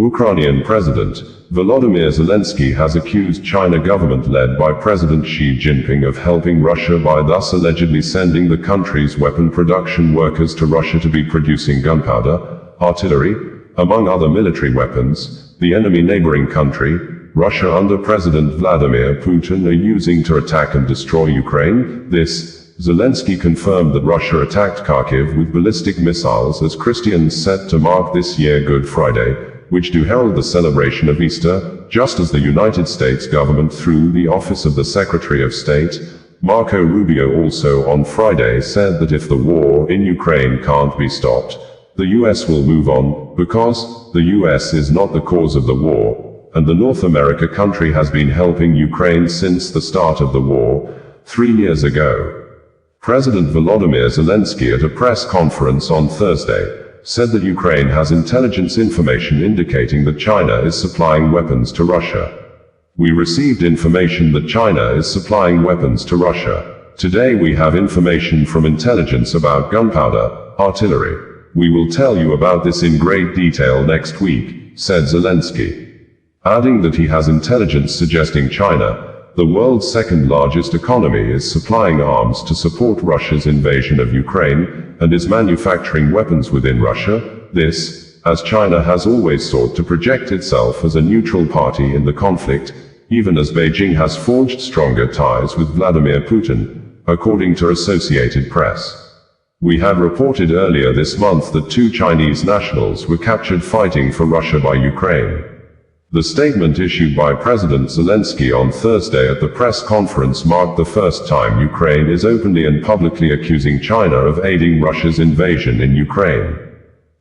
Ukrainian President Volodymyr Zelenskyy has accused China government led by President Xi Jinping of helping Russia by thus allegedly sending the country's weapon production workers to Russia to be producing gunpowder, artillery, among other military weapons, the enemy neighbouring country, Russia under President Vladimir Putin are using to attack and destroy Ukraine. Zelenskyy confirmed that Russia attacked Kharkiv with ballistic missiles as Christians set to mark this year Good Friday, which do herald the celebration of Easter, just as the United States government through the Office of the Secretary of State, Marco Rubio also on Friday said that if the war in Ukraine can't be stopped, the US will move on, because the US is not the cause of the war, and the North America country has been helping Ukraine since the start of the war, 3 years ago. President Volodymyr Zelenskyy at a press conference on Thursday said that Ukraine has intelligence information indicating that China is supplying weapons to Russia. We received information that China is supplying weapons to Russia. Today we have information from intelligence about gunpowder, artillery. We will tell you about this in great detail next week, said Zelenskyy, adding that he has intelligence suggesting China, the world's second largest economy, is supplying arms to support Russia's invasion of Ukraine, and is manufacturing weapons within Russia. This, as China has always sought to project itself as a neutral party in the conflict, even as Beijing has forged stronger ties with Vladimir Putin, according to Associated Press. We had reported earlier this month that 2 Chinese nationals were captured fighting for Russia by Ukraine. The statement issued by President Zelenskyy on Thursday at the press conference marked the first time Ukraine is openly and publicly accusing China of aiding Russia's invasion in Ukraine.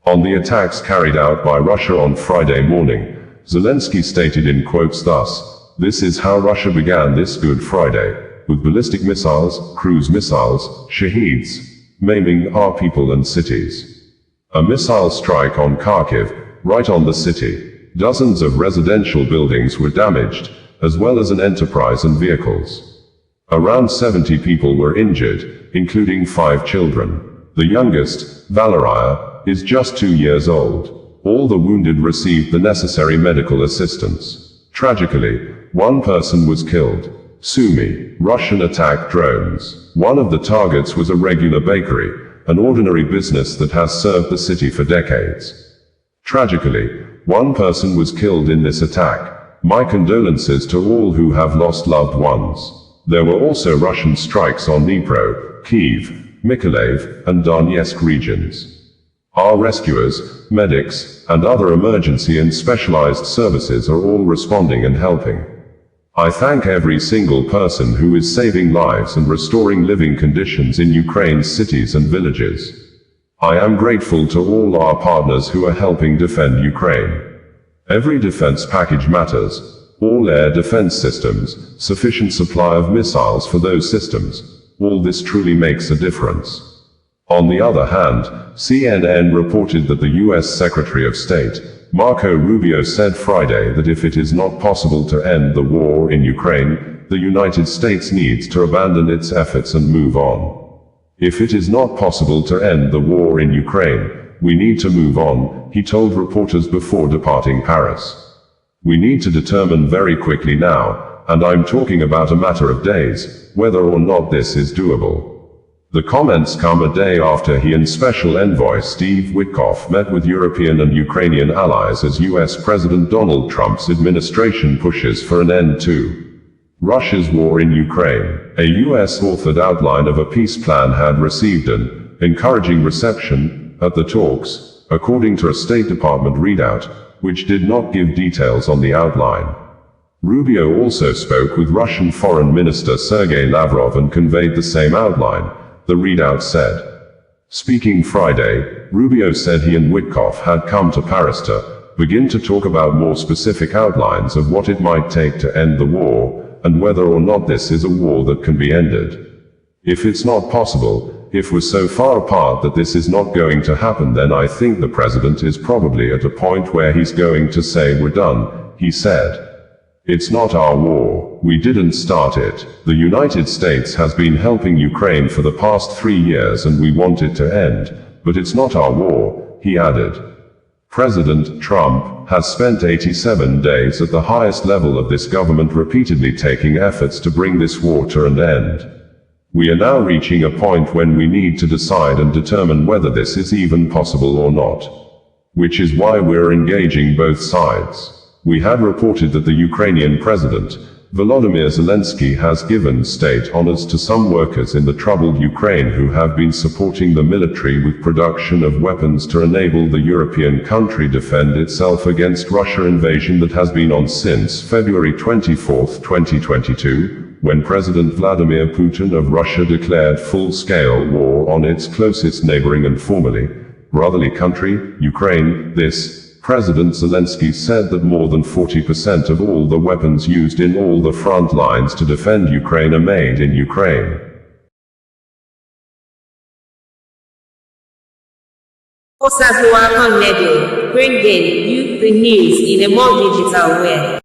On the attacks carried out by Russia on Friday morning, Zelenskyy stated in quotes thus, "This is how Russia began this Good Friday, with ballistic missiles, cruise missiles, shaheeds, maiming our people and cities. A missile strike on Kharkiv, right on the city. Dozens of residential buildings were damaged, as well as an enterprise and vehicles. Around 70 people were injured, including 5 children. The youngest, Valeria, is just 2 years old. All the wounded received the necessary medical assistance. Tragically, 1 person was killed. Sumy, Russian attack drones. One of the targets was a regular bakery, an ordinary business that has served the city for decades. Tragically, 1 person was killed in this attack. My condolences to all who have lost loved ones. There were also Russian strikes on Dnipro, Kyiv, Mykolaiv, and Donetsk regions. Our rescuers, medics, and other emergency and specialized services are all responding and helping. I thank every single person who is saving lives and restoring living conditions in Ukraine's cities and villages. I am grateful to all our partners who are helping defend Ukraine. Every defense package matters. All air defense systems, sufficient supply of missiles for those systems. All this truly makes a difference. On the other hand, CNN reported that the US Secretary of State, Marco Rubio, said Friday that if it is not possible to end the war in Ukraine, the United States needs to abandon its efforts and move on. If it is not possible to end the war in Ukraine, we need to move on, he told reporters before departing Paris. We need to determine very quickly now, and I'm talking about a matter of days, whether or not this is doable. The comments come a day after he and Special Envoy Steve Witkoff met with European and Ukrainian allies as US President Donald Trump's administration pushes for an end to Russia's war in Ukraine. A US-authored outline of a peace plan had received an encouraging reception at the talks, according to a State Department readout, which did not give details on the outline. Rubio also spoke with Russian Foreign Minister Sergei Lavrov and conveyed the same outline, the readout said. Speaking Friday, Rubio said he and Witkoff had come to Paris to begin to talk about more specific outlines of what it might take to end the war, and whether or not this is a war that can be ended. If it's not possible, if we're so far apart that this is not going to happen, then I think the president is probably at a point where he's going to say we're done, he said. It's not our war. We didn't start it. The United States has been helping Ukraine for the past 3 years and we want it to end, but it's not our war, he added. President Trump has spent 87 days at the highest level of this government repeatedly taking efforts to bring this war to an end. We are now reaching a point when we need to decide and determine whether this is even possible or not. Which is why we're engaging both sides. We had reported that the Ukrainian President, Volodymyr Zelenskyy, has given state honors to some workers in the troubled Ukraine who have been supporting the military with production of weapons to enable the European country defend itself against Russia invasion that has been on since February 24, 2022, when President Vladimir Putin of Russia declared full-scale war on its closest neighboring and formerly brotherly country, Ukraine. President Zelenskyy said that more than 40% of all the weapons used in all the front lines to defend Ukraine are made in Ukraine. Neighbouring, bringing you the news in a more digital way.